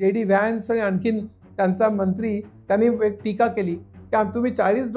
JD vans आणि आणखीन त्यांचा मंत्री त्यांनी एक टीका केली की तुम्ही $40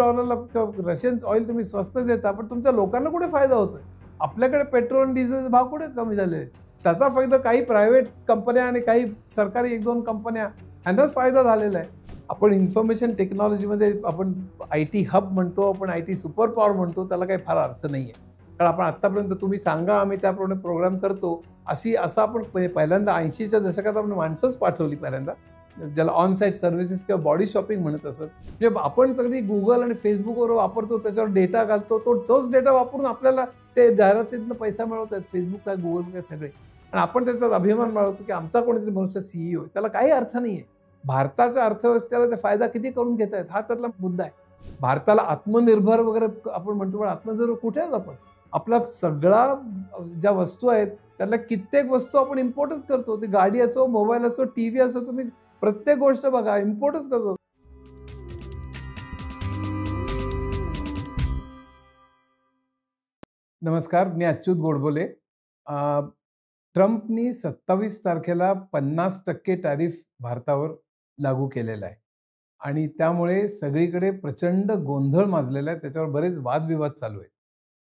रशियन ऑइल तुम्ही स्वस्त देता, पण तुमच्या लोकांना कुठे फायदा होतोय? आपल्याकडे पेट्रोल आणि डिझेलचे भाव कुठे कमी झाले आहेत? त्याचा फायदा काही प्रायव्हेट कंपन्या आणि काही सरकारी 1-2 कंपन्या ह्यांनाच फायदा झालेला आहे. आपण इन्फॉर्मेशन टेक्नॉलॉजीमध्ये आपण IT हब म्हणतो, आपण IT सुपर पॉवर म्हणतो, त्याला काही फार अर्थ नाही आहे. कारण आपण आत्तापर्यंत तुम्ही सांगा आम्ही त्याप्रमाणे प्रोग्राम करतो, असं आपण पहिल्यांदा 80च्या दशकात आपण माणसंच पाठवली पहिल्यांदा, ज्याला ऑन साईट सर्व्हिसेस किंवा बॉडी शॉपिंग म्हणत असत. म्हणजे आपण सगळी Google आणि Facebookवर वापरतो, त्याच्यावर डेटा घालतो, तोच डेटा वापरून आपल्याला ते जाहिरातीतनं पैसा मिळवतात. Facebook काय Google काय सगळे. आणि आपण त्याच्यात अभिमान मिळवतो की आमचा कोणीतरी मनुष्य CEO आहे. त्याला काही अर्थ नाही आहे. भारताच्या अर्थव्यवस्थेला ते फायदा किती करून घेत आहेत हा त्यातला मुद्दा आहे. भारताला आत्मनिर्भर वगैरे आपण म्हणतो, पण आत्मनिर्भर कुठे आहोत आपण? आपला सगळा ज्या वस्तू आहेत त्यातल्या कित्येक वस्तू आपण इम्पोर्टच करतो. ती गाडी असो, मोबाईल असो, TV असो, तुम्ही प्रत्येक गोष्ट बघा इम्पोर्टच करतो. नमस्कार, मी अच्युत गोडबोले. ट्रम्पनी 27 तारखेला 50% टॅरिफ भारतावर लागू केलेला आहे आणि त्यामुळे सगळीकडे प्रचंड गोंधळ माजलेला आहे. त्याच्यावर बरेच वादविवाद चालू आहेत.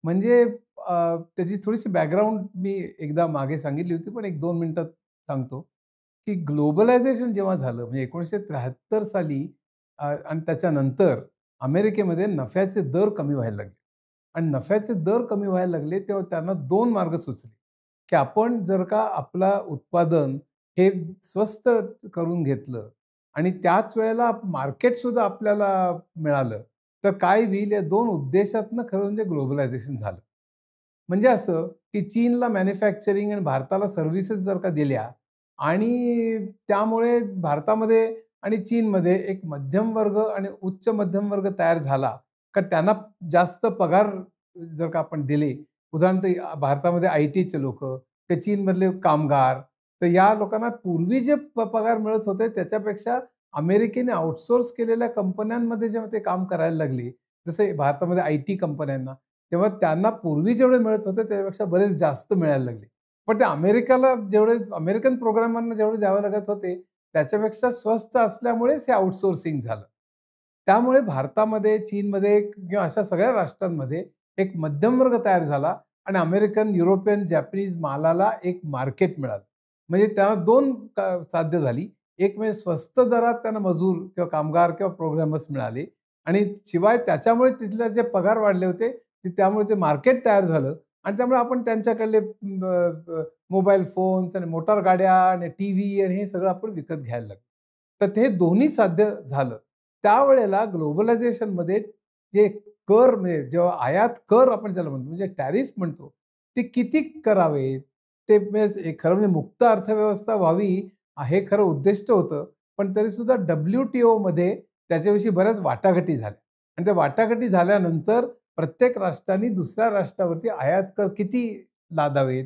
म्हणजे त्याची थोडीशी बॅकग्राऊंड मी एकदा मागे सांगितली होती, पण 1-2 मिनिटात सांगतो, की ग्लोबलायझेशन जेव्हा झालं म्हणजे 1973 साली आणि त्याच्यानंतर अमेरिकेमध्ये नफ्याचे दर कमी व्हायला लागले आणि नफ्याचे दर कमी व्हायला लागले तेव्हा त्यांना 2 मार्ग सुचले, की आपण जर का आपला उत्पादन हे स्वस्त करून घेतलं आणि त्याच वेळेला मार्केट सुद्धा आपल्याला मिळालं, तर काय होईल? या 2 उद्देशातनं खरं म्हणजे ग्लोबलायझेशन झालं. म्हणजे असं, की चीनला मॅन्युफॅक्चरिंग आणि भारताला सर्व्हिसेस जर का दिल्या आणि त्यामुळे भारतामध्ये आणि चीनमध्ये एक मध्यम वर्ग आणि उच्च मध्यम वर्ग तयार झाला, का त्यांना जास्त पगार जर का आपण दिले, उदाहरणार्थ भारतामध्ये ITचे लोकं, ते चीनमधले कामगार, तर या लोकांना पूर्वी जे पगार मिळत होते त्याच्यापेक्षा अमेरिकेने आउटसोर्स केलेल्या कंपन्यांमध्ये जेव्हा ते काम करायला लागले, जसे भारतामध्ये IT कंपन्यांना, तेव्हा त्यांना पूर्वी जेवढे मिळत होते त्यापेक्षा बरेच जास्त मिळायला लागले. पण ते अमेरिकाला जेवढे अमेरिकन प्रोग्रामांना जेवढे द्यावे लागत होते, त्याच्यापेक्षा स्वस्त असल्यामुळेच हे आउटसोर्सिंग झालं. त्यामुळे भारतामध्ये, चीनमध्ये किंवा अशा सगळ्या राष्ट्रांमध्ये एक मध्यम वर्ग तयार झाला आणि अमेरिकन, युरोपियन, जॅपनीज मालाला एक मार्केट मिळालं. म्हणजे त्यांना 2 साध्य झाली. एक म्हणजे स्वस्त दरात त्यांना मजूर किंवा कामगार किंवा प्रोग्रामर्स मिळाले आणि शिवाय त्याच्यामुळे तिथले जे पगार वाढले होते, त्यामुळे ते मार्केट तयार झालं आणि त्यामुळे आपण त्यांच्याकडले मोबाईल फोन्स आणि मोटार गाड्या आणि TV आणि हे सगळं आपण विकत घ्यायला लागलो. तर ते दोन्ही साध्य झालं. त्यावेळेला ग्लोबलायझेशनमध्ये जे कर म्हणजे जेव्हा आयात कर आपण त्याला म्हणतो, म्हणजे टॅरिफ म्हणतो, ते किती करावे? ते म्हणजे खरं म्हणजे मुक्त अर्थव्यवस्था व्हावी हे खरं उद्दिष्ट होतं. पण तरीसुद्धा WTOमध्ये त्याच्याविषयी बऱ्याच वाटाघाटी झाल्या आणि त्या वाटाघाटी झाल्यानंतर प्रत्येक राष्ट्राने दुसऱ्या राष्ट्रावरती आयात कर किती लादावेत,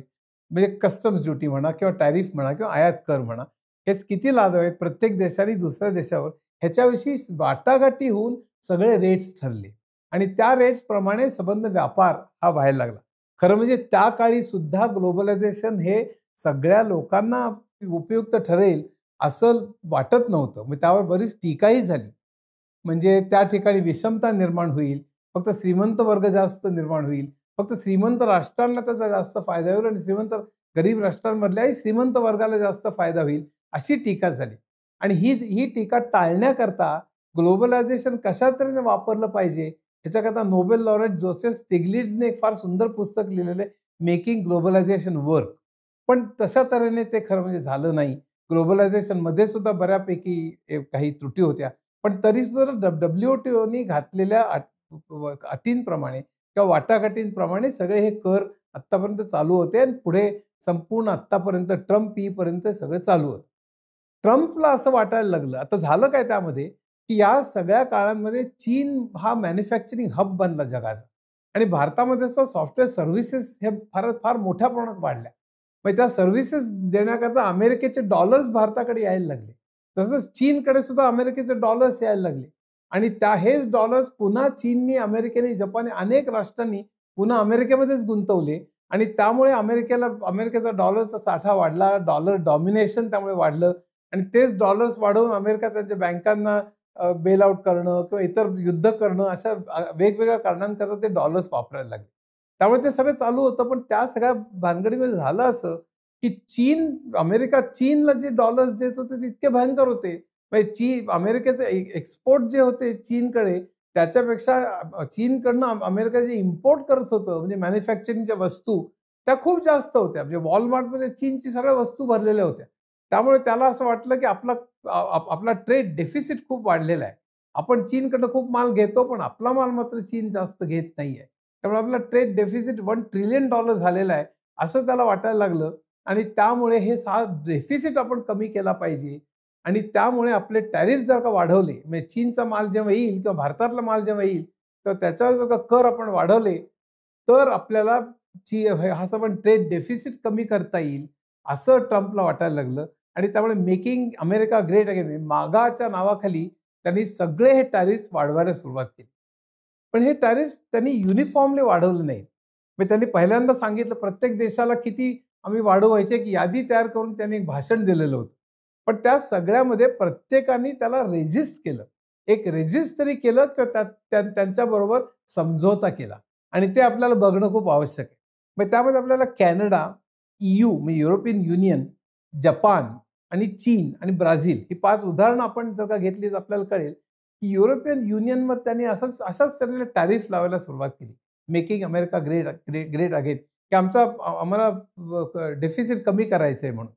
म्हणजे कस्टम्स ड्युटी म्हणा किंवा टॅरिफ म्हणा किंवा आयात कर म्हणा, हेच किती लादावेत प्रत्येक देशाने दुसऱ्या देशावर, ह्याच्याविषयी वाटाघाटी होऊन सगळे रेट्स ठरले आणि त्या रेट्सप्रमाणे संबंध व्यापार हा व्हायला लागला. खरं म्हणजे त्या काळी सुद्धा ग्लोबलायझेशन हे सगळ्या लोकांना उपयुक्त ठरेल असं वाटत नव्हतं. मग त्यावर बरीच टीकाही झाली. म्हणजे त्या ठिकाणी विषमता निर्माण होईल, फक्त श्रीमंत वर्ग जास्त निर्माण होईल, फक्त श्रीमंत राष्ट्रांना त्याचा जास्त फायदा होईल आणि गरीब राष्ट्रांमधल्याही श्रीमंत वर्गाला जास्त फायदा होईल, अशी टीका झाली. आणि ही टीका टाळण्याकरता ग्लोबलायझेशन कशा तऱ्हेने वापरलं पाहिजे, ह्याच्याकरता नोबेल लॉरेट जोसेफ स्टिग्लिट्झने एक फार सुंदर पुस्तक लिहिलेलं आहे, मेकिंग ग्लोबलायझेशन वर्क. पण तशा तऱ्हेने ते खरं म्हणजे झालं नाही. ग्लोबलायझेशनमध्ये सुद्धा बऱ्यापैकी काही त्रुटी होत्या. पण तरीसुद्धा WTOनी घातलेल्या अटींप्रमाणे किंवा वाटाघाटींप्रमाणे सगळे हे कर आत्तापर्यंत चालू होते आणि पुढे संपूर्ण आत्तापर्यंत ट्रम्प येईपर्यंत सगळं चालू होतं. ट्रम्पला असं वाटायला लागलं, आता झालं काय त्यामध्ये, की या सगळ्या काळांमध्ये चीन हा मॅन्युफॅक्चरिंग हब बनला जगाचा आणि भारतामध्ये सॉफ्टवेअर सर्व्हिसेस हे फार फार मोठ्या प्रमाणात वाढल्या. मग त्या सर्व्हिसेस देण्याकरता अमेरिकेचे डॉलर्स भारताकडे यायला लागले. तसंच चीनकडे सुद्धा अमेरिकेचे डॉलर्स यायला लागले आणि हेच डॉलर्स पुन्हा चीननी, अमेरिकेने, जपानने अनेक राष्ट्रांनी पुन्हा अमेरिकेमध्येच गुंतवले आणि त्यामुळे अमेरिकेचा डॉलरचा साठा वाढला, डॉलर डॉमिनेशन त्यामुळे वाढलं आणि तेच डॉलर्स वाढवून अमेरिका त्यांच्या बँकांना बेल आउट करणं किंवा इतर युद्ध करणं अशा वेगवेगळ्या कारणांकरता ते डॉलर्स वापरायला लागले. त्यामुळे ते सगळं चालू होतं. पण त्या सगळ्या भानगडीमध्ये झालं असं, की अमेरिका चीनला जे डॉलर्स देत होते ते इतके भयंकर होते. म्हणजे अमेरिकेचे एक्सपोर्ट जे होते चीनकडे त्याच्यापेक्षा चीनकडनं अमेरिका जे इम्पोर्ट करत होतं म्हणजे मॅन्युफॅक्चरिंगच्या वस्तू त्या खूप जास्त होत्या. म्हणजे Walmartमध्ये चीनची सगळ्या वस्तू भरलेल्या होत्या. त्यामुळे त्याला असं वाटलं, की आपला ट्रेड डेफिसिट खूप वाढलेला आहे. आपण चीनकडनं खूप माल घेतो, पण आपला माल मात्र चीन जास्त घेत नाहीये. त्यामुळे आपला ट्रेड डेफिसिट $1 ट्रिलियन झालेला आहे, असं त्याला वाटायला लागलं आणि त्यामुळे हे डेफिसिट आपण कमी केला पाहिजे आणि त्यामुळे आपले टॅरिफ जर का वाढवले, म्हणजे चीनचा माल जेव्हा येईल किंवा भारतातला माल जेव्हा येईल, तर त्याच्यावर जर का कर आपण वाढवले, तर आपल्याला असं पण ट्रेड डेफिसिट कमी करता येईल, असं ट्रम्पला वाटायला लागलं आणि त्यामुळे मेकिंग अमेरिका ग्रेट अगेन मागाच्या नावाखाली त्यांनी सगळे हे टॅरिफ्स वाढवायला सुरुवात केली. पण हे टॅरिफ्स त्यांनी युनिफॉर्मली वाढवले नाहीत. म्हणजे त्यांनी पहिल्यांदा सांगितलं प्रत्येक देशाला किती आम्ही वाढवायची एक यादी तयार करून त्यांनी एक भाषण दिलेलं होतं. पण त्या सगळ्यामध्ये प्रत्येकाने त्याला रेझिस्ट केलं. एक रेझिस्ट तरी केलं किंवा त्यांच्याबरोबर समझोता केला आणि ते आपल्याला बघणं खूप आवश्यक आहे. मग त्यामध्ये आपल्याला कॅनडा, EU म्हणजे युरोपियन युनियन, जपान आणि चीन आणि ब्राझील ही 5 उदाहरणं आपण जर का घेतली तर आपल्याला कळेल, की युरोपियन युनियनवर त्यांनी अशाच तऱ्हेने टॅरिफ लावायला सुरुवात केली. मेकिंग अमेरिका ग्रेट अगेन की आम्हाला डेफिसिट कमी करायचं आहे म्हणून.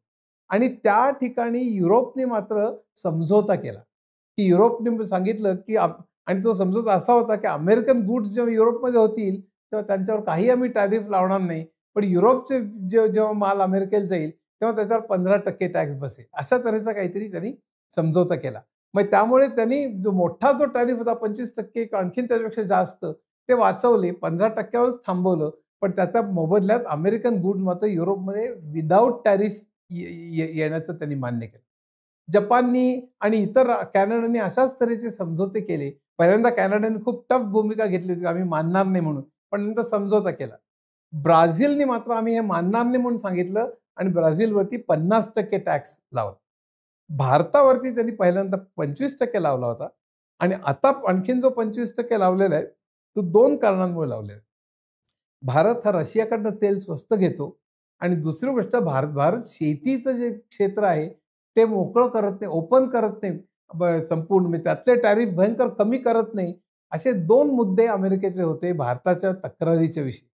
आणि त्या ठिकाणी युरोपने मात्र समझोता केला, की युरोपने सांगितलं, की आणि तो समझोता असा होता, की अमेरिकन गुड्स जेव्हा युरोपमध्ये होतील, तेव्हा त्यांच्यावर काही आम्ही टॅरिफ लावणार नाही. पण युरोपचे जेव्हा माल अमेरिकेला जाईल, तेव्हा त्याच्यावर 15% टॅक्स बसेल. अशा तऱ्हेचा काहीतरी त्यांनी समझोता केला. मग त्यामुळे त्यांनी जो मोठा टॅरिफ होता 25% किंवा आणखीन त्याच्यापेक्षा जास्त ते वाचवले. 15% वरच थांबवलं. पण त्याच्या मोबदल्यात अमेरिकन गुड्स मात्र युरोपमध्ये विदाऊट टॅरिफ येण्याचं त्यांनी मान्य केलं. जपाननी आणि इतर कॅनडाने अशाच तऱ्हेचे समझोते केले. पहिल्यांदा कॅनडाने खूप टफ भूमिका घेतली होती, आम्ही मानणार नाही म्हणून. पण नंतर समझोता केला. ब्राझीलने मात्र आम्ही हे मानणार नाही म्हणून सांगितलं आणि ब्राझीलवरती 50% टॅक्स लावला. भारतावरती त्यांनी पहिल्यांदा 25% लावला होता आणि आता आणखीन जो 25% लावलेला आहे, तो 2 कारणांमुळे लावलेला आहे. भारत हा रशियाकडनं तेल स्वस्त घेतो आणि दुसरी गोष्ट भारत शेतीचं जे क्षेत्र आहे, ते मोकळं करत नाही, ओपन करत नाही संपूर्ण. म्हणजे त्यातले टॅरिफ भयंकर कमी करत नाही. असे 2 मुद्दे अमेरिकेचे होते भारताच्या तक्रारीच्या विषयी,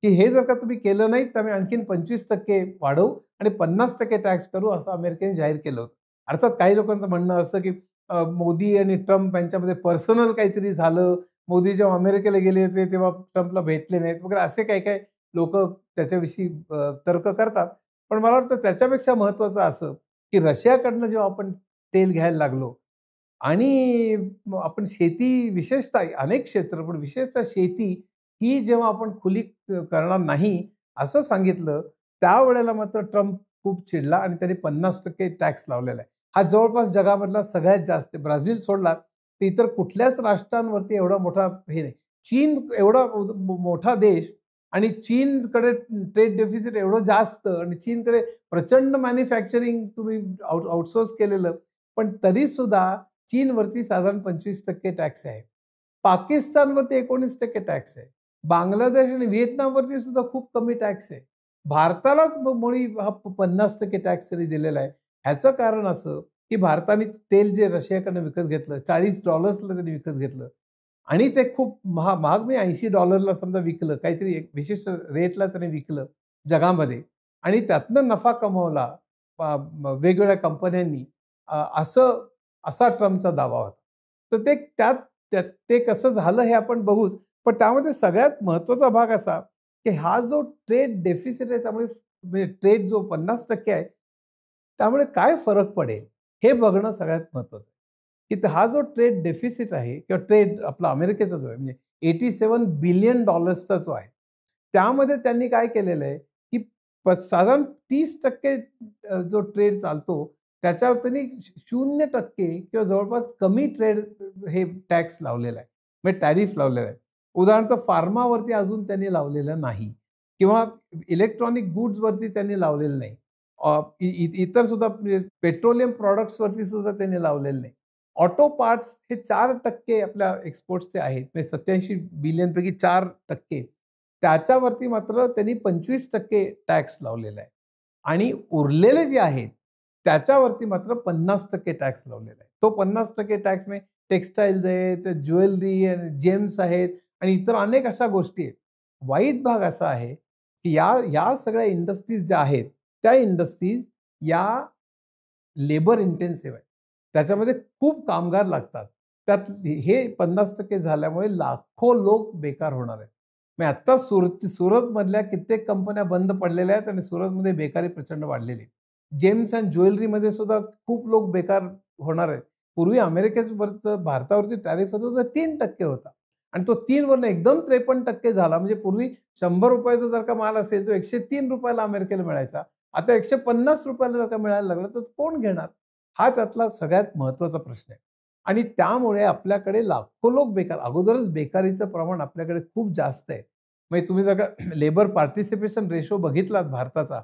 की हे जर का तुम्ही केलं नाही, तर आम्ही आणखीन 25% वाढवू आणि 50% टॅक्स करू असं अमेरिकेने जाहीर केलं होतं. अर्थात काही लोकांचं म्हणणं असं, की मोदी आणि ट्रम्प यांच्यामध्ये पर्सनल काहीतरी झालं. मोदी जेव्हा अमेरिकेला गेले होते, तेव्हा ट्रम्पला भेटले नाहीत वगैरे असे काही-काही लोकं त्याच्याविषयी तर्क करतात. पण मला वाटतं त्याच्यापेक्षा महत्त्वाचं असं, की रशियाकडनं जेव्हा आपण तेल घ्यायला लागलो आणि मग आपण शेती विशेषतः अनेक क्षेत्र, पण विशेषतः शेती ही जेव्हा आपण खुली करणार नाही, असं सांगितलं, त्यावेळेला मात्र ट्रम्प खूप चिडला आणि त्यांनी 50% टॅक्स लावलेला आहे. हा जवळपास जगामधला सगळ्यात जास्त आहे. ब्राझील सोडला, तर इतर कुठल्याच राष्ट्रांवरती एवढा मोठा हे नाही. चीन एवढा मोठा देश आणि चीनकडे ट्रेड डेफिसिट एवढं जास्त आणि चीनकडे प्रचंड मॅन्युफॅक्चरिंग तुम्ही आउटसोर्स केलेलं, पण तरीसुद्धा चीनवरती साधारण 25% टॅक्स आहे. पाकिस्तानवरती 19% टॅक्स आहे. बांगलादेश आणि व्हिएतनामवरती सुद्धा खूप कमी टॅक्स आहे. भारतालाच मुळी हा 50% टॅक्स त्यांनी दिलेला आहे. ह्याचं कारण असं, की भारताने तेल जे रशियाकडनं विकत घेतलं, $40 ला त्यांनी विकत घेतलं आणि ते खूप महाग म्हणजे $80 समजा विकलं. काहीतरी एक विशिष्ट रेटला त्याने विकलं जगामध्ये आणि त्यातनं नफा कमवला वेगवेगळ्या कंपन्यांनी. असा ट्रम्पचा दावा होता. तर त्यात त्यात ते कसं झालं हे आपण बघूच. पण त्यामध्ये सगळ्यात महत्त्वाचा भाग असा, की हा जो ट्रेड डेफिसिट आहे त्यामुळे म्हणजे ट्रेड जो 50% आहे, त्यामुळे काय फरक पडेल हे बघणं सगळ्यात महत्त्वाचं आहे. की हा जो ट्रेड डेफिसिट आहे किंवा ट्रेड आपला अमेरिकेचा जो आहे म्हणजे $87 बिलियन जो आहे. त्यामध्ये त्यांनी काय केलेलं आहे, की साधारण 30% जो ट्रेड चालतो त्याच्यावर त्यांनी 0% किंवा जवळपास कमी ट्रेड हे टॅक्स लावलेला आहे. म्हणजे टॅरिफ लावलेला आहे. उदाहरणार्थ फार्मावरती अजून त्यांनी लावलेलं नाही किंवा इलेक्ट्रॉनिक गुड्सवरती त्यांनी लावलेलं नाही. इतर सुद्धा म्हणजे पेट्रोलियम प्रॉडक्ट्सवरती सुद्धा त्यांनी लावलेलं नाही. ऑटो पार्ट्स हे 4% आपल्या एक्सपोर्ट्सचे आहेत. म्हणजे 87 बिलियन पैकी 4%. त्याच्यावरती मात्र त्यांनी 25% टॅक्स लावलेला आहे. आणि उरलेले जे आहेत, त्याच्यावरती मात्र 50% टॅक्स लावलेला आहे. तो 50% टॅक्स म्हणजे टेक्सटाईल्स आहेत, ज्वेलरी आणि जेम्स आहेत आणि इतर अनेक अशा गोष्टी आहेत. वाईट भाग असा आहे, की या या सगळ्या इंडस्ट्रीज ज्या आहेत, त्या इंडस्ट्रीज या लेबर इंटेन्सिव्ह आहे. त्याच्यामध्ये खूप कामगार लागतात. त्यात हे 50% झाल्यामुळे लाखो लोक बेकार होणार आहेत. मी आत्ता सुरतमधल्या कित्येक कंपन्या बंद पडलेल्या आहेत आणि सुरतमध्ये बेकारी प्रचंड वाढलेली आहे. जेम्स एंड ज्वेलरीमध्ये सुद्धा खूप लोक बेकार होणार आहेत. पूर्वी अमेरिकेवरचं भारतावरती टॅरिफ होता तर 3% होता आणि तो 3 वरनं एकदम 53% झाला. म्हणजे पूर्वी ₹100 चा जर का माल असेल, तो ₹103 ला अमेरिकेला मिळायचा. आता ₹150 जर का मिळायला लागला, तर कोण घेणार? हा त्यातला सगळ्यात महत्त्वाचा प्रश्न आहे. आणि त्यामुळे आपल्याकडे लाखो लोक बेकार अगोदरच बेकारीचं प्रमाण आपल्याकडे खूप जास्त आहे. म्हणजे तुम्ही जर का लेबर पार्टिसिपेशन रेशो बघितलात भारताचा,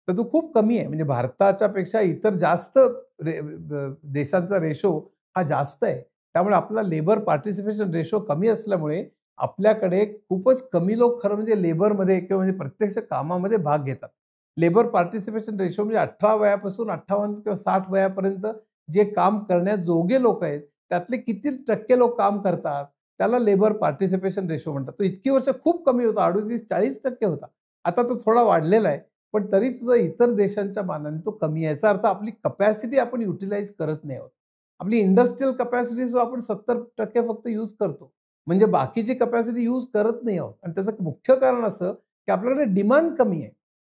तर तो खूप कमी आहे. म्हणजे भारताच्या पेक्षा इतर जास्त देशांचा रेशो हा जास्त आहे. त्यामुळे आपला लेबर पार्टिसिपेशन रेशो कमी असल्यामुळे आपल्याकडे खूपच कमी लोक खरं म्हणजे लेबरमध्ये किंवा म्हणजे प्रत्यक्ष कामामध्ये भाग घेतात. लेबर पार्टिसिपेशन रेशो म्हणजे 18 वयापासून 58 किंवा 60 वयापर्यंत जे काम करण्याजोगे लोक आहेत, त्यातले किती टक्के लोक काम करतात, त्याला लेबर पार्टिसिपेशन रेशो म्हणतात. तो इतकी वर्ष खूप कमी होता, 38-40% होता. आता तो थोडा वाढलेला आहे. पण तरी सुद्धा इतर देशांच्या मानाने तो कमी आहे. याचा अर्थ आपली कपॅसिटी आपण युटिलाइज करत नाही आहोत. आपली इंडस्ट्रियल कपॅसिटी सुद्धा आपण 70% फक्त यूज करतो. म्हणजे बाकीची कपॅसिटी यूज करत नाही आहोत आणि त्याचं मुख्य कारण असं, की आपल्याकडे डिमांड कमी आहे.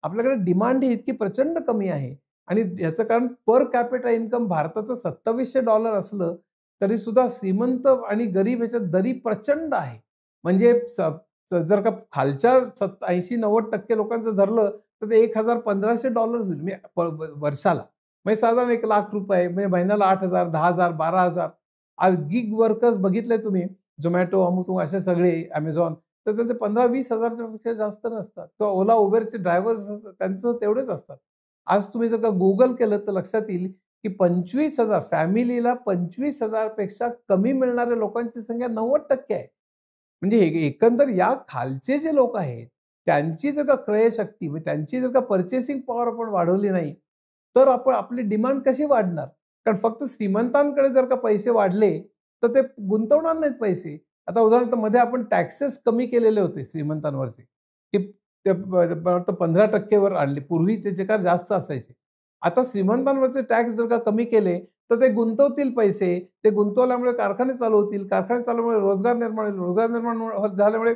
आपल्याकडे डिमांड ही इतकी प्रचंड कमी आहे आणि याचं कारण पर कॅपिटा इन्कम भारताचं $2700 असलं, तरी सुद्धा श्रीमंत आणि गरीब ह्याच्यात दरी प्रचंड आहे. म्हणजे जर का खालच्या 80-90% लोकांचं धरलं, तर ते $1,000-1,500 होईल म्हणजे वर्षाला. म्हणजे साधारण ₹1,00,000 म्हणजे महिन्याला 8,000, 10,000, 12,000. आज गिग वर्कर्स बघितले तुम्ही, Zomato, अमुक असे सगळे Amazon, तर त्यांचे 15,000-20,000च्या पेक्षा जास्त नसतात किंवा Ola, Uberचे ड्रायव्हर्स असतात त्यांचं तेवढेच असतात. आज तुम्ही जर का Google केलं तर लक्षात येईल, की 25,000 फॅमिलीला 25,000 पेक्षा कमी मिळणाऱ्या लोकांची संख्या 90% आहे. म्हणजे एकंदर या खालचे जे लोक आहेत, त्यांची जर का क्रयशक्ती म्हणजे त्यांची जर का पर्चेसिंग पॉवर आपण वाढवली नाही, तर आपण आपली डिमांड कशी वाढणार? कारण फक्त श्रीमंतांकडे जर का पैसे वाढले, तर ते गुंतवणार नाहीत पैसे. आता उदाहरणार्थ मध्ये आपण टॅक्सेस कमी केलेले होते श्रीमंतांवरचे, की ते मला वाटतं 15% वर आणले. पूर्वी त्याचे काय जास्त असायचे. आता श्रीमंतांवरचे टॅक्स जर का कमी केले, तर ते गुंतवतील पैसे. ते गुंतवल्यामुळे कारखाने चालू होतील. कारखाने चालूमुळे रोजगार निर्माण होईल. रोजगार निर्माण झाल्यामुळे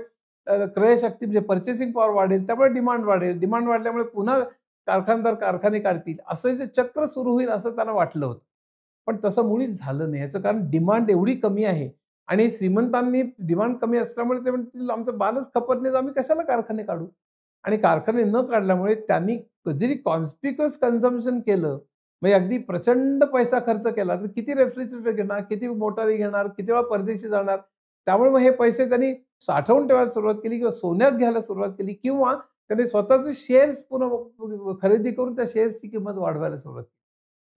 क्रयशक्ती म्हणजे पर्चेसिंग पॉवर वाढेल. त्यामुळे डिमांड वाढेल. डिमांड वाढल्यामुळे पुन्हा कारखानदार कारखाने काढतील. असं जे चक्र सुरू होईल असं त्यांना वाटलं होतं. पण तसं मुळीच झालं नाही. याचं कारण डिमांड एवढी कमी आहे आणि श्रीमंतांनी डिमांड कमी असल्यामुळे ते म्हणतील आमचं मालच खपत नाही, तर आम्ही कशाला कारखाने काढू? आणि कारखाने न काढल्यामुळे त्यांनी जरी कॉन्स्पिक्युअस कन्झम्पशन केलं, म्हणजे अगदी प्रचंड पैसा खर्च केला, तर किती रेफ्रिजरेटर घेणार, किती मोटारी घेणार, किती वेळा परदेशी जाणार. त्यामुळे मग हे पैसे त्यांनी साठवून ठेवायला सुरुवात केली किंवा सोन्यात घ्यायला सुरुवात केली किंवा त्यांनी स्वतःचे शेअर्स पुन्हा खरेदी करून त्या शेअर्सची किंमत वाढवायला सुरुवात केली.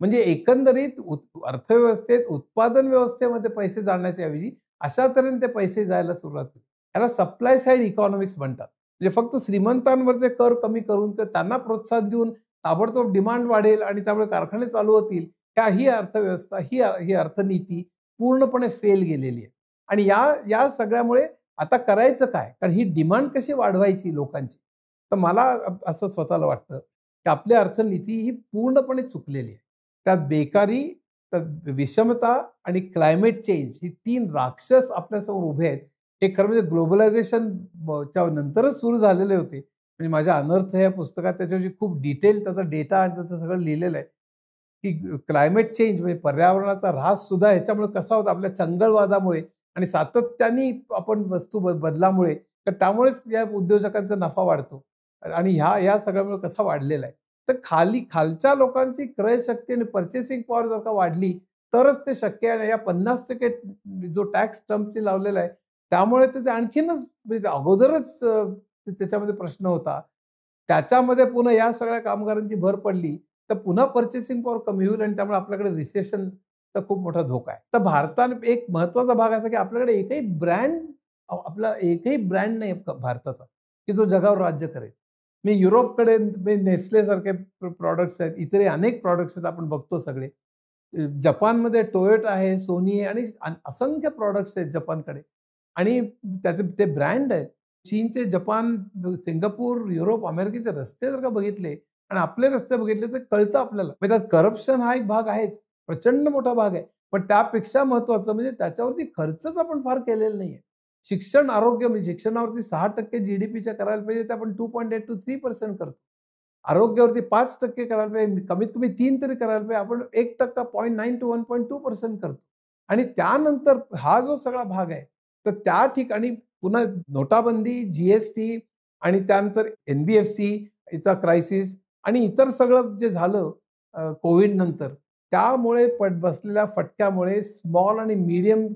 म्हणजे एकंदरीत अर्थव्यवस्थेत, उत्पादन व्यवस्थेमध्ये पैसे जाण्याच्या ऐवजी अशा तऱ्हेने ते पैसे जायला सुरुवात केली. त्याला सप्लाय साइड इकॉनॉमिक्स म्हणतात. म्हणजे फक्त श्रीमंतांवरचे कर कमी करून किंवा त्यांना प्रोत्साहन देऊन ताबडतोब डिमांड वाढेल आणि त्यामुळे कारखाने चालू होतील. ही अर्थव्यवस्था, ही अर्थनीती पूर्णपणे फेल गेलेली आहे. आणि या या सगळ्यामुळे आता करायचं काय? कारण ही डिमांड कशी वाढवायची लोकांची? तर मला असं स्वतःला वाटतं, की आपली अर्थनीती ही पूर्णपणे चुकलेली आहे. त्यात बेकारी, त्यात विषमता आणि क्लायमेट चेंज ही 3 राक्षस आपल्यासमोर उभे आहेत. हे खरं म्हणजे ग्लोबलायझेशन च्या नंतरच सुरू झालेले होते. म्हणजे माझ्या अनर्थ या पुस्तकात त्याच्याविषयी खूप डिटेल त्याचा डेटा आणि त्याचं सगळं लिहिलेलं आहे, की क्लायमेट चेंज म्हणजे पर्यावरणाचा ऱ्हास सुद्धा ह्याच्यामुळे कसा होता आपल्या चंगळवादामुळे आणि सातत्याने आपण वस्तू बदलामुळे, तर त्यामुळेच या उद्योजकांचा नफा वाढतो आणि ह्या सगळ्यामुळे कसा वाढलेला आहे. तर खालच्या लोकांची क्रयशक्ती आणि पर्चेसिंग पॉवर जर का वाढली, तरच ते शक्य आहे. आणि या 50% जो टॅक्स ट्रम्पने लावलेला आहे, त्यामुळे तर ते आणखीनच म्हणजे अगोदरच त्याच्यामध्ये प्रश्न होता. त्याच्यामध्ये पुन्हा या सगळ्या कामगारांची भर पडली, तर पुन्हा पर्चेसिंग पॉवर कमी होईल आणि त्यामुळे आपल्याकडे रिसेशनचा खूप मोठा धोका आहे. तर भारताने एक महत्त्वाचा भाग असा की आपल्याकडे आपला एकही ब्रँड नाही भारताचा, की जो जगावर राज्य करेल. मी युरोपकडे नेस्लेसारखे प्रॉडक्ट्स आहेत, इतरही अनेक प्रॉडक्ट्स आहेत आपण बघतो सगळे. जपानमध्ये Toyota आहे, Sony आहे आणि असंख्य प्रॉडक्ट्स आहेत जपानकडे आणि त्याचे ते ब्रँड आहेत. चीनचे, जपान, सिंगापूर, युरोप, अमेरिकेचे रस्ते जर का बघितले आणि आपले रस्ते बघितले तर कळतं आपल्याला. म्हणजे त्यात करप्शन हा एक भाग आहेच. प्रचंड मोठा भाग आहे. पण त्यापेक्षा महत्त्वाचं म्हणजे त्याच्यावरती खर्चच आपण फार केलेला नाहीये. शिक्षण, आरोग्य म्हणजे शिक्षणावरती 6% जीडीपीच्या करायला पाहिजे, ते आपण 2.8 to 3% करतो. आरोग्यावरती 5% करायला पाहिजे, कमीत कमी 3 तरी करायला पाहिजे. आपण 1% 0.9 to 1.2% करतो. आणि त्यानंतर हा जो सगळा भाग आहे, तर त्या ठिकाणी पुन्हा नोटाबंदी, जी आणि त्यानंतर एन-बी-एफ-सीचा क्रायसिस आणि इतर सगळं जे झालं कोविड नंतर, त्यामुळे बसलेल्या फटक्यामुळे स्मॉल आणि मीडियम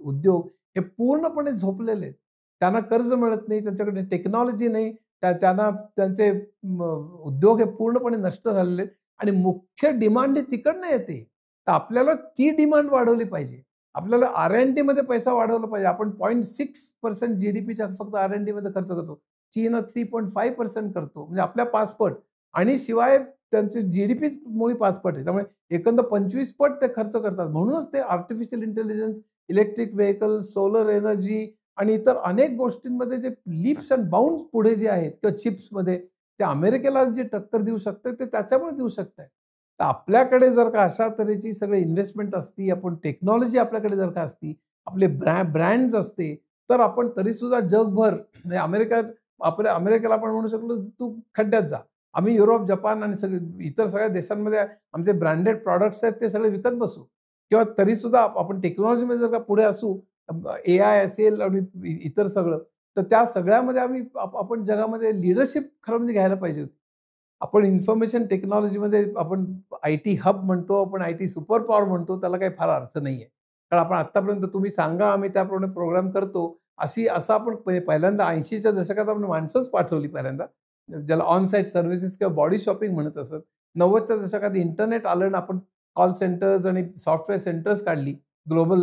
उद्योग हे पूर्णपणे झोपलेले आहेत. त्यांना कर्ज मिळत नाही, त्यांच्याकडे टेक्नॉलॉजी नाही, त्यांना त्यांचे उद्योग हे पूर्णपणे नष्ट झालेले आहेत आणि मुख्य डिमांड ही तिकडनं येते. तर आपल्याला ती डिमांड वाढवली पाहिजे. आपल्याला आर-एन-डीमध्ये पैसा वाढवला पाहिजे. आपण 0.6% जीडीपीच्या फक्त आर-एन-डीमध्ये खर्च करतो. चीन 3.5% करतो. म्हणजे आपल्या 5 पट आणि शिवाय त्यांचे जीडीपीच मुळी 5 पट आहे. त्यामुळे एकंदर 25 पट ते खर्च करतात. म्हणूनच ते artificial intelligence, electric vehicle, solar energy आणि इतर अनेक गोष्टींमध्ये जे लीप्स एंड बाउंड्स पुढे जे आहेत किंवा चिप्समध्ये ते अमेरिकेला जी टक्कर देऊ शकते ते त्याच्यामुळे देऊ शकताय. तर आपल्याकडे जर का अशा तऱ्हेची सगळी इन्व्हेस्टमेंट असती, आपण टेक्नॉलॉजी आपल्याकडे जर का असती, आपले ब्रँड्स असते, तर आपण तरीसुद्धा जगभर म्हणजे अमेरिकेला आपण म्हणू शकलो, "तू खड्ड्यात जा." आम्ही युरोप, जपान आणि सगळे इतर सगळ्या देशांमध्ये आमचे ब्रँडेड प्रॉडक्ट्स आहेत ते सगळे विकत बसू किंवा तरीसुद्धा आपण टेक्नॉलॉजीमध्ये जर का पुढे असू, एआय असेल आणि इतर सगळं, तर त्या सगळ्यामध्ये आपण जगामध्ये लीडरशिप खरं म्हणजे घ्यायला पाहिजे होती. आपण इन्फॉर्मेशन टेक्नॉलॉजीमध्ये आपण आय-टी हब म्हणतो, आपण आय-टी सुपर पॉवर म्हणतो, त्याला काही फार अर्थ नाहीये. कारण आपण आत्तापर्यंत तुम्ही सांगा, आम्ही त्याप्रमाणे प्रोग्राम करतो. असं आपण पहिल्यांदा 80च्या दशकात आपण माणसंच पाठवली पहिल्यांदा. ज्याला ऑन साइट सर्व्हिसेस किंवा बॉडी शॉपिंग म्हणत असत. 90च्या दशकात इंटरनेट आलं आणि आपण कॉल सेंटर्स आणि सॉफ्टवेअर सेंटर्स काढली. ग्लोबल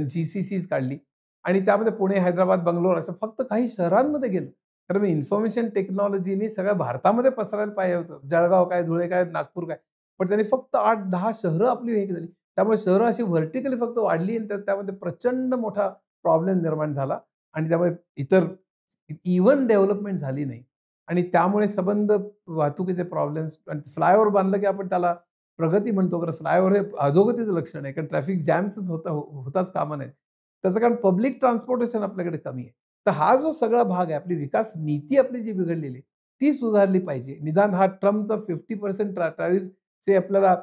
जी-सी-सीज काढली आणि त्यामध्ये पुणे, हैदराबाद, बंगलोर अशा फक्त काही शहरांमध्ये गेलो. तर मी इन्फॉर्मेशन टेक्नॉलॉजीनी सगळ्या भारतामध्ये पसरायला पाहिजे होतं. जळगाव काय, धुळे काय, नागपूर काय. पण त्यांनी फक्त 8-10 शहरं आपली हे झाली. त्यामुळे शहरं अशी व्हर्टिकली फक्त वाढली आणि त्यामध्ये प्रचंड मोठा प्रॉब्लेम निर्माण झाला आणि त्यामुळे इतर इव्हन डेव्हलपमेंट झाली नाही. आणि त्यामुळे संबंध वाहतुकीचे प्रॉब्लेम्स आणि फ्लायओव्हर बांधलं की आपण त्याला प्रगती म्हणतो. कारण फ्लायओव्हर हे अधोगतीचं लक्षण आहे. कारण ट्रॅफिक जॅम्सच होताच कामा नयेत. त्याचं कारण पब्लिक ट्रान्सपोर्टेशन आपल्याकडे कमी आहे. तर हा जो सगळा भाग आहे, आपली विकास नीती आपली जी बिघडलेली आहे, ती सुधारली पाहिजे. निदान हा ट्रम्पचा 50% टॅरिफचे आपल्याला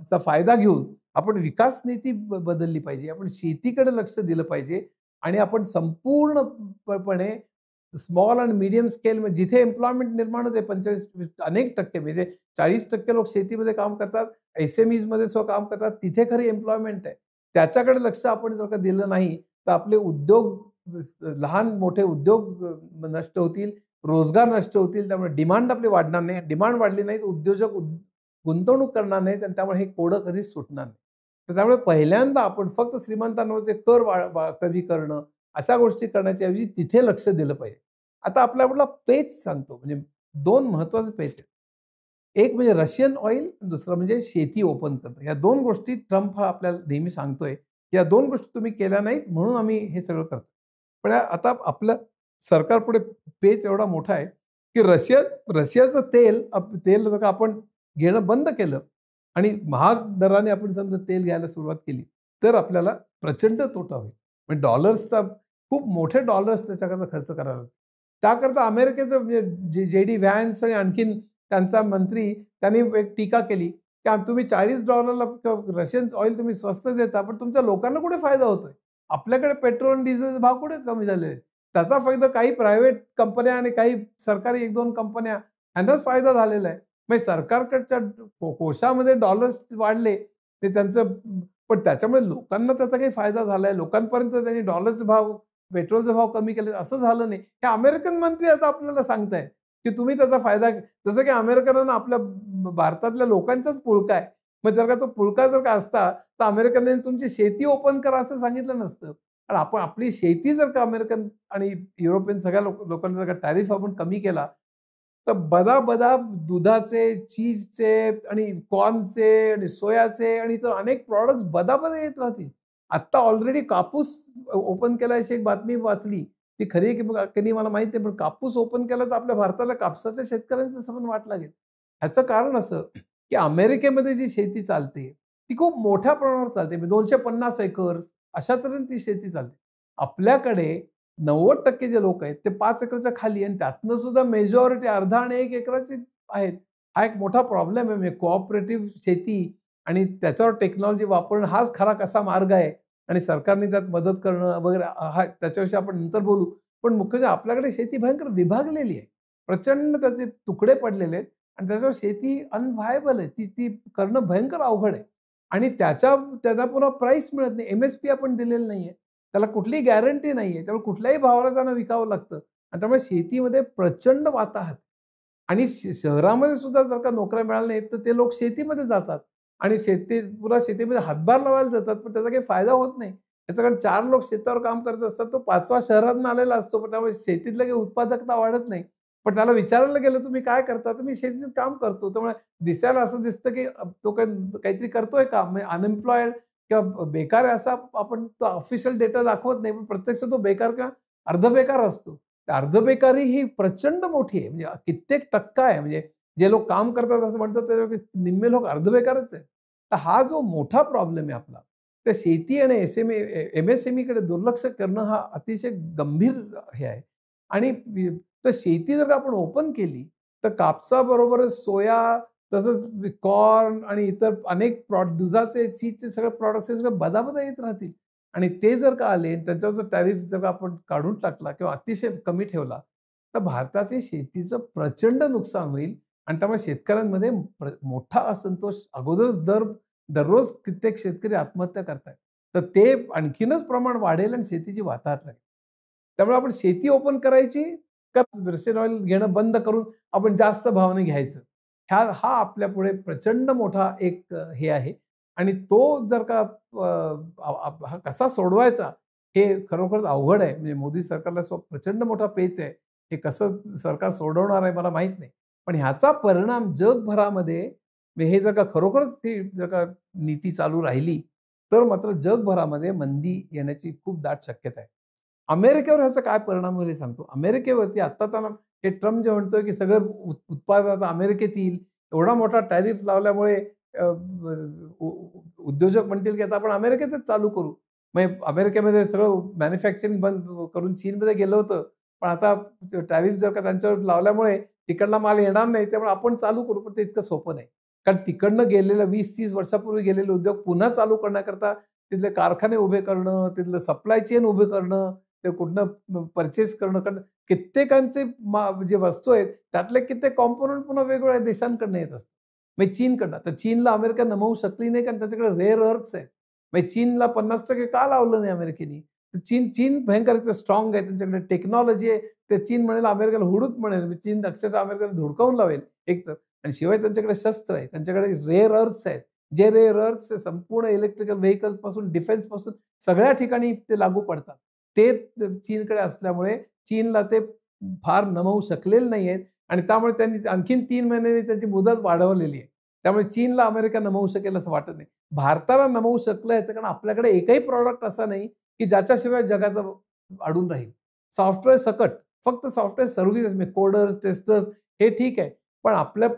चा फायदा घेऊन आपण विकास नीती बदलली पाहिजे. आपण शेतीकडे लक्ष दिलं पाहिजे आणि आपण संपूर्णपणे स्मॉल आणि मीडियम स्केल जिथे एम्प्लॉयमेंट निर्माण होते 45 अनेक टक्के म्हणजे 40% लोक शेतीमध्ये काम करतात, एस-एम-ईजमध्ये सुद्धा काम करतात. तिथे खरी एम्प्लॉयमेंट आहे. त्याच्याकडे लक्ष आपण जर का दिलं नाही, तर आपले उद्योग लहान मोठे उद्योग नष्ट होतील, रोजगार नष्ट होतील. त्यामुळे डिमांड आपली वाढणार नाही. डिमांड वाढली नाही, तर उद्योजक गुंतवणूक करणार नाहीत आणि त्यामुळे हे कोडं कधीच सुटणार नाही. तर त्यामुळे पहिल्यांदा आपण फक्त श्रीमंतांवरचे कर कमी करणं, अशा गोष्टी करण्याच्या ऐवजी तिथे लक्ष दिलं पाहिजे. आता आपल्याला पेच सांगतो म्हणजे 2 महत्त्वाचे पेच आहेत. एक म्हणजे रशियन ऑइल, दुसरं म्हणजे शेती ओपन करणं. या 2 गोष्टी ट्रम्प हा आपल्याला नेहमी सांगतोय. या 2 गोष्टी तुम्ही केल्या नाहीत म्हणून आम्ही हे सगळं करतो. पण आता आपल्या सरकारपुढे पेच एवढा मोठा आहे, की रशियाचं तेल जर का आपण घेणं बंद केलं आणि महाग दराने आपण समजा तेल घ्यायला सुरुवात केली, तर आपल्याला प्रचंड तोटा होईल. म्हणजे डॉलर्सचा खूप मोठे डॉलर्स त्याच्याकरता खर्च करावे लागतील. त्याकरता अमेरिकेचं म्हणजे जे-डी व्हॅन्स आणि आणखीन त्यांचा मंत्री त्यांनी एक टीका केली, की तुम्ही $40ला रशियन ऑइल तुम्ही स्वस्त देता, पण तुमच्या लोकांना कुठे फायदा होतोय? आपल्याकडे पेट्रोल आणि डिझेलचे भाव कुठे कमी झालेले आहेत? त्याचा फायदा काही प्रायव्हेट कंपन्या आणि काही सरकारी 1-2 कंपन्या ह्यांनाच फायदा झालेला आहे. म्हणजे सरकारकडच्या कोशामध्ये डॉलर्स वाढले, ते त्यांचं पण त्याच्यामुळे लोकांना त्याचा काही फायदा झालाय. लोकांपर्यंत त्यांनी डॉलरचे भाव, पेट्रोलचे भाव कमी केले असं झालं नाही. हे अमेरिकन मंत्री आता आपल्याला सांगतायत. की तुम्ही त्याचा फायदा जसं की अमेरिकनांना आपल्या भारतातल्या लोकांचाच पुळका आहे. मग जर का तो पुळका जर का असता, तर अमेरिकनने तुमची शेती ओपन करा असं सांगितलं नसतं. आणि आपण आपली शेती जर का अमेरिकन आणि युरोपियन सगळ्या लोकांना जर का टॅरिफ आपण कमी केला, तर बदा-बदा दुधाचे, चीजचे आणि कॉर्नचे आणि सोयाचे आणि इतर अनेक प्रॉडक्ट्स बदा-बदा येत राहतील. आत्ता ऑलरेडी कापूस ओपन केला अशी एक बातमी वाचली. ती खरी आहे की की नाही मला माहीत नाही. पण कापूस ओपन केला तर आपल्या भारताला कापसाच्या शेतकऱ्यांचं पण वाट लागेल. ह्याचं कारण असं, की अमेरिकेमध्ये जी शेती चालते, ती खूप मोठ्या प्रमाणावर चालते. म्हणजे 250 एकर्स अशा तऱ्हेने ती शेती चालते. आपल्याकडे 90% जे लोक आहेत ते 5 एकरच्या खाली आणि त्यातनं सुद्धा मेजॉरिटी अर्धा आणि 1 एकराची आहेत. हा एक मोठा प्रॉब्लेम आहे. म्हणजे कोऑपरेटिव्ह शेती आणि त्याच्यावर टेक्नॉलॉजी वापरणं हाच खरा कसा मार्ग आहे आणि सरकारने त्यात मदत करणं वगैरे हा त्याच्याविषयी आपण नंतर बोलू. पण मुख्य म्हणजे आपल्याकडे शेती भयंकर विभागलेली आहे. प्रचंड त्याचे तुकडे पडलेले आहेत आणि त्याच्यावर शेती अनव्हायबल आहे. ती ती करणं भयंकर अवघड आहे आणि त्याला पुन्हा प्राईस मिळत नाही. एम-एस-पी आपण दिलेलं नाहीये. त्याला कुठलीही गॅरंटी नाहीये. त्यामुळे कुठल्याही भावाला त्यांना विकावं लागतं आणि त्यामुळे शेतीमध्ये प्रचंड वाताहत आणि शहरामध्ये सुद्धा जर का नोकऱ्या मिळाल्या नाहीत, तर ते लोक शेतीमध्ये जातात आणि पुन्हा शेतीमध्ये हातभार लावायला जातात, पण त्याचा काही फायदा होत नाही. त्याचं कारण 4 लोक शेतावर काम करत असतात. तो 5वा शहरातून आलेला असतो. पण त्यामुळे शेतीतलं काही उत्पादकता वाढत नाही. पण त्याला विचारायला गेलं, "तुम्ही काय करता?" तर "मी शेतीत काम करतो." त्यामुळे दिसायला असं दिसतं, की तो काहीतरी करतोय काम. म्हणजे अनएम्प्लॉयड किंवा बेकार आहे असा आपण तो ऑफिशियल डेटा दाखवत नाही. पण प्रत्यक्ष तो बेकार किंवा अर्धबेकार असतो. अर्धबेकारी ही प्रचंड मोठी आहे. म्हणजे कित्येक टक्का आहे. म्हणजे जे लोक काम करतात असं म्हणतात त्याच्यापैकी निम्मे लोक अर्धबेकारच आहेत. तर हा जो मोठा प्रॉब्लेम आहे आपला, त्या शेती आणि एम-एस-एम-ईकडे दुर्लक्ष करणं हा अतिशय गंभीर हे आहे. आणि तर शेती जर का आपण ओपन केली, तर कापसाबरोबरच सोया, तसंच कॉर्न आणि इतर अनेक दुधाचे, चीजचे सगळे प्रॉडक्ट्स हे सगळे बदा येत राहतील. आणि ते जर का आले, त्याच्यावरचा टॅरिफ जर का आपण काढून टाकला किंवा अतिशय कमी ठेवला, तर भारताच्या शेतीचं प्रचंड नुकसान होईल आणि त्यामुळे शेतकऱ्यांमध्ये मोठा असंतोष अगोदरच दररोज कित्येक शेतकरी आत्महत्या करतायत. तर ते आणखीनच प्रमाण वाढेल आणि शेतीची वाताहत लागेल. त्यामुळे आपण शेती ओपन करायची का रशियन ऑइल घेणं बंद करून आपण जास्त भावाने घ्यायचं. हा आपल्यापुढे प्रचंड मोठा एक हे आहे आणि तो जर का हा कसा सोडवायचा हे खरोखरच अवघड आहे. म्हणजे मोदी सरकारला प्रचंड मोठा पेच आहे. हे कसं सरकार सोडवणार आहे मला माहीत नाही. पण ह्याचा परिणाम जगभरामध्ये हे जर का खरोखरच ती जर का नीती चालू राहिली, तर मात्र जगभरामध्ये मंदी येण्याची खूप दाट शक्यता आहे. अमेरिकेवर ह्याचा काय परिणाम होईल हे सांगतो. अमेरिकेवरती आत्ता त्यांना हे ट्रम्प जे म्हणतोय, की सगळं उत्पादन आता अमेरिकेत येईल. एवढा मोठा टॅरिफ लावल्यामुळे उद्योजक म्हणतील, की आता आपण अमेरिकेतच चालू करू. मग अमेरिकेमध्ये सगळं मॅन्युफॅक्चरिंग बंद करून चीनमध्ये गेलं होतं. पण आता टॅरिफ जर का त्यांच्यावर लावल्यामुळे तिकडला माल येणार नाही. त्यामुळे आपण चालू करू. पण ते इतकं सोपं नाही. कारण तिकडनं गेलेलं 20-30 वर्षापूर्वी गेलेले उद्योग पुन्हा चालू करण्याकरता तिथले कारखाने उभे करणं, तिथलं सप्लाय चेन उभे करणं, ते कुठनं पर्चेस करणं. कारण कित्येकांचे जे वस्तू आहेत, त्यातले कित्येक कॉम्पोनंट पुन्हा वेगवेगळ्या देशांकडनं येत असतात. म्हणजे चीनकडनं. तर चीनला अमेरिका नमवू शकली नाही कारण त्याच्याकडे रेअर अर्थ्स आहेत. म्हणजे चीनला 50% का लावलं नाही अमेरिकेने? तर चीन चीन भयंकर इतकं स्ट्राँग आहे. त्यांच्याकडे टेक्नॉलॉजी आहे. ते चीन म्हणेल अमेरिकेला हुडूच म्हणेल. म्हणजे चीन अक्षरशः अमेरिकेला धुडकावून लावेल एकतर आणि शिवाय त्यांच्याकडे शस्त्र आहे. त्यांच्याकडे रेअर अर्थ्स आहेत. जे रेअर अर्थ्स संपूर्ण इलेक्ट्रिकल व्हेइकल्सपासून डिफेन्सपासून सगळ्या ठिकाणी ते लागू पडतात. ते चीनकडे असल्यामुळे चीनला ते फार नमवू शकलेले नाहीयेत आणि त्यामुळे त्यांनी आणखीन 3 महिन्यांनी त्याची मुदत वाढवलेली आहे. त्यामुळे चीनला अमेरिका नमवू शकेल असं वाटत नाही. भारताला नमवू शकलं याचं कारण आपल्याकडे एकही प्रॉडक्ट असा नाही, की ज्याच्याशिवाय जगाचं अडून राहील. सॉफ्टवेअर सकट, फक्त सॉफ्टवेअर सर्व्हिसेस म्हणजे कोडर्स, टेस्टर्स हे ठीक आहे. पण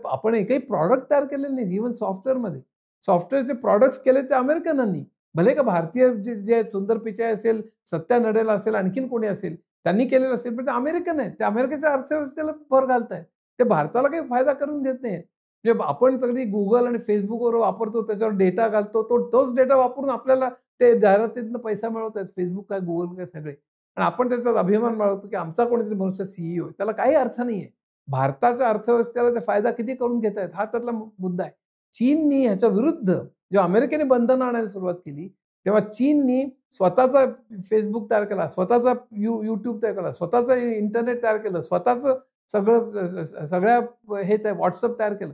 आपण एकही प्रॉडक्ट तयार केलेले नाही. इव्हन सॉफ्टवेअरमध्ये. सॉफ्टवेअरचे प्रॉडक्ट्स केले ते अमेरिकनांनी. भले का भारतीय जे सुंदर पिचाई असेल, सत्या नडेला असेल, आणखीन कोणी असेल, त्यांनी केलेलं असेल, पण ते अमेरिकन आहेत. ते अमेरिकेच्या अर्थव्यवस्थेला भर घालतायत. ते भारताला काही फायदा करून देत नाहीत. म्हणजे आपण सगळी Google आणि Facebookवर वापरतो, त्याच्यावर डेटा घालतो. तोच डेटा वापरून आपल्याला ते जाहिरातीतनं पैसा मिळवतायत. Facebook काय, Google काय सगळे. आणि आपण त्याच्यात अभिमान बाळगतो, की आमचा कोणीतरी मनुष्य सीईओ आहे. त्याला काही अर्थ नाहीये. भारताच्या अर्थव्यवस्थेला ते फायदा किती करून घेतायत हा त्यातला मुद्दा आहे. चीननी ह्याच्या विरुद्ध जेव्हा अमेरिकेने बंधनं आणायला सुरुवात केली, तेव्हा चीननी स्वतःचा Facebook तयार केला, स्वतःचा YouTube तयार केला, स्वतःचा इंटरनेट तयार केलं, स्वतःचं सगळ्या हे WhatsApp तयार केलं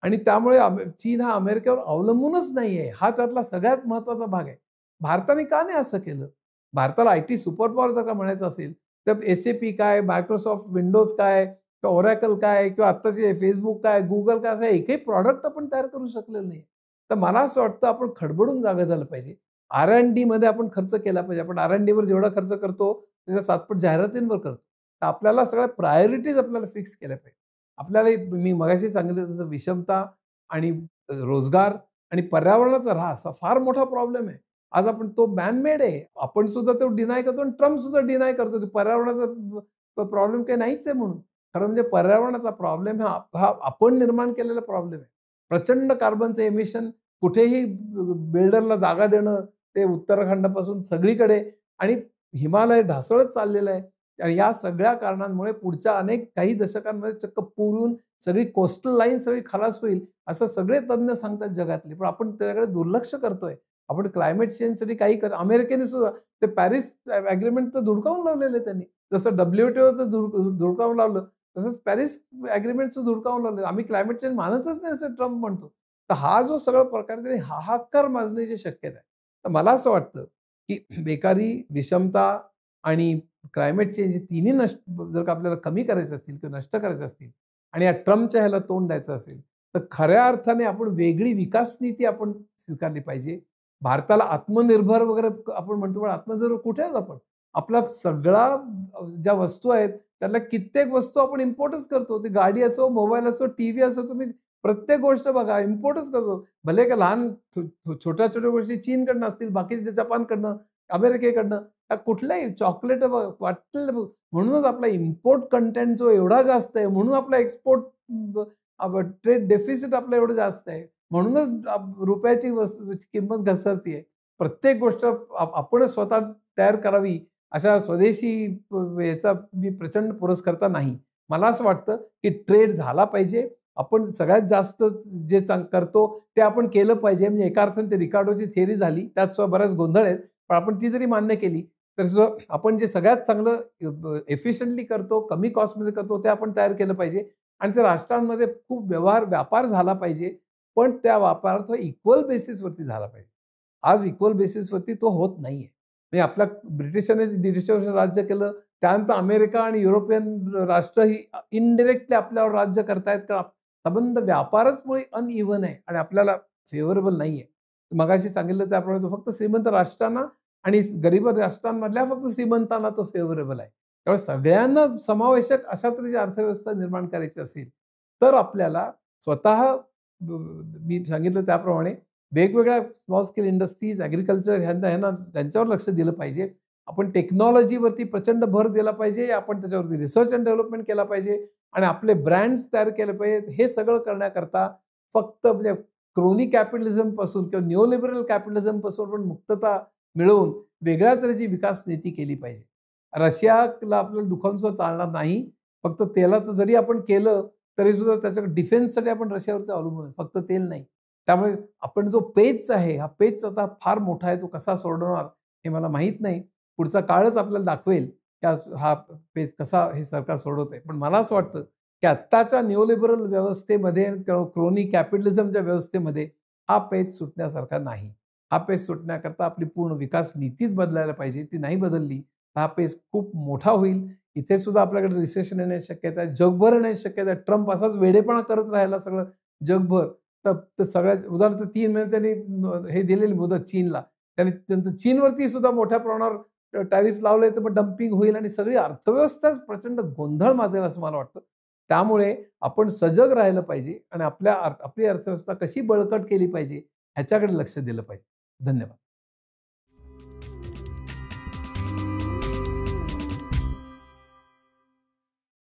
आणि त्यामुळे चीन हा अमेरिकेवर अवलंबूनच नाहीये. हा त्यातला सगळ्यात महत्त्वाचा भाग आहे. भारताने का नाही असं केलं? भारताला आयटी सुपर पॉवर जर का म्हणायचं असेल, तर SAP काय, Microsoft Windows काय किंवा Oracle काय किंवा आत्ताचे Facebook काय, Google काय असं एकही प्रॉडक्ट आपण तयार करू शकलेलो नाही. तर मला असं वाटतं आपण खडबडून जागा झालं पाहिजे. R&Dमध्ये आपण खर्च केला पाहिजे. आपण R&Dवर जेवढा खर्च करतो, त्याच्या 7 जाहिरातींवर करतो. तर आपल्याला सगळ्या प्रायोरिटीज आपल्याला फिक्स केल्या पाहिजे. आपल्याला मी मगाशी सांगितलं तसं विषमता आणि रोजगार आणि पर्यावरणाचा ऱ्हास हा फार मोठा प्रॉब्लेम आहे. आज आपण तो मॅन मेड आहे. आपण सुद्धा तो डिनाय करतो आणि ट्रम्प सुद्धा डिनाय करतो, की पर्यावरणाचा प्रॉब्लेम काही नाहीच आहे म्हणून. खरं म्हणजे पर्यावरणाचा प्रॉब्लेम हा हा आपण निर्माण केलेला प्रॉब्लेम आहे. प्रचंड कार्बनचं एमिशन कुठेही बिल्डरला जागा देणं, ते उत्तराखंडापासून सगळीकडे आणि हिमालय ढासळत चाललेलं आहे. आणि या सगळ्या कारणांमुळे पुढच्या काही दशकांमध्ये चक्क पुरून सगळी कोस्टल लाईन सगळी खलास होईल, असं सगळे तज्ञ सांगतात जगातले. पण आपण त्याच्याकडे दुर्लक्ष करतोय. आपण क्लायमेट चेंजसाठी काही अमेरिकेने सुद्धा ते पॅरिस अग्रीमेंट तर धुडकावून लावलेलं आहे त्यांनी. जसं WTOचं धुडकावून लावलं, तसंच पॅरिस अग्रीमेंटचं धुडकावून लावलं. आम्ही क्लायमेट चेंज मानतच नाही असं ट्रम्प म्हणतो. तर हा जो सगळा प्रकार आहे, त्याने हाहाकार माजण्याची शक्यता आहे. तर मला असं वाटतं, की बेकारी, विषमता आणि क्लायमेट चेंज तिन्ही जर का आपल्याला कमी करायचे असतील किंवा नष्ट करायचे असतील आणि या ट्रम्पच्या ह्याला तोंड द्यायचं असेल, तर खऱ्या अर्थाने आपण वेगळी विकास नीती आपण स्वीकारली पाहिजे. भारताला आत्मनिर्भर वगैरे आपण म्हणतो, पण आत्मनिर्भर कुठे आहोत आपण? आपला सगळा ज्या वस्तू आहेत, त्यातल्या कित्येक वस्तू आपण इम्पोर्टच करतो. ती गाडी असो, मोबाईल असो, टीव्ही असो, तुम्ही प्रत्येक गोष्ट बघा इम्पोर्टच करतो. भले का लहान छोट्या-छोट्या गोष्टी चीनकडनं असतील, बाकीच्या जपानकडनं, अमेरिकेकडनं, कुठल्याही चॉकलेट वाटलं बघ. म्हणूनच आपला इम्पोर्ट कंटेंट जो एवढा जास्त आहे, म्हणून आपला एक्सपोर्ट ट्रेड डेफिसिट आपलं एवढं जास्त आहे. म्हणूनच रुपयाची किंमत घसरतीये. प्रत्येक गोष्ट आपणच स्वतः तयार करावी, अशा स्वदेशी याचा मी प्रचंड पुरस्कर्ता नाही. मला असं वाटतं, की ट्रेड झाला पाहिजे. आपण सगळ्यात जास्त जे करतो ते आपण केलं पाहिजे. म्हणजे एका अर्थाने ते रिकार्डोची थिअरी झाली. त्यात सुद्धा बऱ्याच गोंधळ आहेत. पण आपण ती जरी मान्य केली, तर सुद्धा आपण जे सगळ्यात चांगलं एफिशियंटली करतो, कमी कॉस्टमध्ये करतो, ते आपण तयार केलं पाहिजे आणि त्या राष्ट्रांमध्ये खूप व्यापार झाला पाहिजे. पण त्या व्यापार तो इक्वल बेसिसवरती झाला पाहिजे. आज इक्वल बेसिसवरती तो होत नाहीये. म्हणजे आपल्या ब्रिटिशांनी 150 वर्ष राज्य केलं. त्यानंतर अमेरिका आणि युरोपियन राष्ट्र ही इनडायरेक्टली आपल्यावर राज्य करतायत. कारण संबंध व्यापारच मुळे अनइव्हन आहे आणि आपल्याला फेव्हरेबल नाहीये. मगाशी सांगितलं त्याप्रमाणे तो फक्त श्रीमंत राष्ट्रांना आणि गरीब राष्ट्रांमधल्या फक्त श्रीमंतांना तो फेव्हरेबल आहे. त्यामुळे सगळ्यांना समावेशक अशा तऱ्हेची अर्थव्यवस्था निर्माण करायची असेल, तर आपल्याला स्वतः मी सांगितलं त्याप्रमाणे वेगवेगळ्या स्मॉल स्केल इंडस्ट्रीज, ॲग्रीकल्चर ह्यांना त्यांच्यावर लक्ष दिलं पाहिजे. आपण टेक्नॉलॉजीवरती प्रचंड भर दिला पाहिजे. आपण त्याच्यावरती रिसर्च अँड डेव्हलपमेंट केला पाहिजे आणि आपले ब्रँड्स तयार केले पाहिजेत. हे सगळं करण्याकरता फक्त म्हणजे क्रोनी कॅपिटलिझमपासून किंवा निओलिबरल कॅपिटलिझमपासून आपण मुक्तता मिळवून वेगळ्या तऱ्हेची विकास नीती केली पाहिजे. रशियाला आपल्याला दुखावून सुद्धा चालणार नाही. फक्त तेलाचं जरी आपण केलं, तरी सुद्धा त्याच्या डिफेन्ससाठी आपण रशियावरती अवलंबून आहे. फक्त तेल नाही. त्यामुळे आपण जो पेच आहे, हा पेच आता फार मोठा आहे. तो कसा सोडवणार हे मला माहीत नाही. पुढचा काळच आपल्याला दाखवेल, की हा पेच कसा हे सरकार सोडवतंय. पण मला असं वाटतं, की आत्ताच्या निओलिबरल व्यवस्थेमध्ये क्रोनी कॅपिटलिझमच्या व्यवस्थेमध्ये हा पेच सुटण्यासारखा नाही. हा पेच सुटण्याकरता आपली पूर्ण विकास नीतीच बदलायला पाहिजे. ती नाही बदलली, तर हा पेच खूप मोठा होईल. इथे सुद्धा आपल्याकडे रिसेशन येण्याची शक्यता आहे. जगभर येण्याची शक्यता आहे. ट्रम्प असाच वेडेपणा करत राहिला सगळं जगभर. तर सगळ्यात उदाहरणार्थ 3 महिने त्यांनी हे दिलेली मुदत चीनला. त्याने चीनवरती सुद्धा मोठ्या प्रमाणावर टॅरिफ लावले, तर मग डम्पिंग होईल आणि सगळी अर्थव्यवस्थाच प्रचंड गोंधळ माजेल असं मला वाटतं. त्यामुळे आपण सजग राहिलं पाहिजे आणि आपली अर्थव्यवस्था कशी बळकट केली पाहिजे ह्याच्याकडे लक्ष दिलं पाहिजे. धन्यवाद.